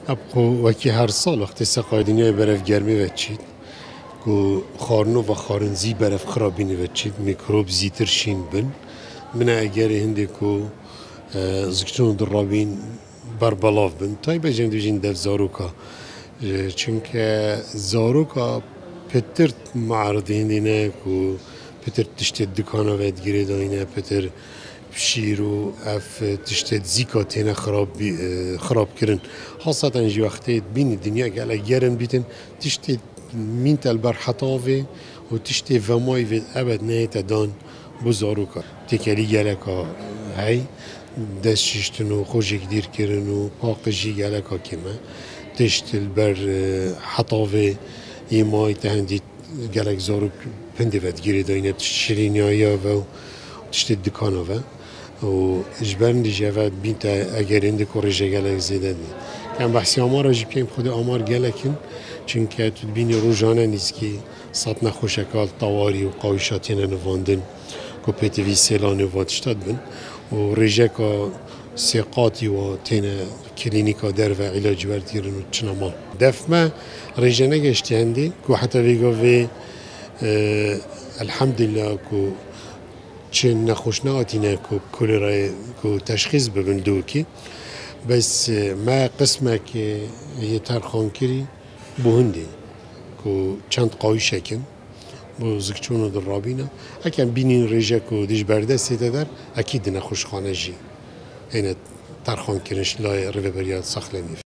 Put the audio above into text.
ابخو وکی هر سال وقتی سقایدینی برف گرمی وچید کو خارنو و خارنزی برف خرابینی وچید میکروب زیتر شین بن من اگر هندی کو زکتون درابین بر بلاف بن تای بجن دوجین دف زاروکا چونکه زاروکا پتر معرض هندینه کو پتر تشت دکانا وید گیری داینه پتر شیرو اف تشتت زیکاتینا خراب کردن خاصة جی وقتی بین دنیا گله گرم بیتن تشتت مینت البر حطاوه و تشتت ومای وید ابد نیت دان بزاروکا تکلی گله کا هی دست ششتن و خوشی دیر کردن و پاکجی گله کا کمه تشت البر حطاوه یمای تهندی گله زاروک پنده وید گیری داینه شیرینیایا و تشتت دکانه و و اجبارن دیجا بینت اگر این دکورجه گلک زیاده دی. کم بحثی آمار را جیبیم خود آمار گلکن چون که تو بینی روزانه نیست که صد نخوشکال طواری و قایشاتی نواندن که پتوی سیلان واتشتاد بن و رجع که سقاطی و تین کلینیکا در و علاج وردیرن و چنما. دفعه رجع نگشتی هندی که حتی ویگاوی الحمدلله که چه نخوشناتی کو کولرای کو تشخیص ببندو کی بس ما قسمه که یه ترخان کری بهندی کو چند قوی شکن با زکچون در رابینا اکن بینین رجع کو دیش برده سیده در اکید نخوش خانه جی این ترخان کرنش لای رو بریاد سخلنیف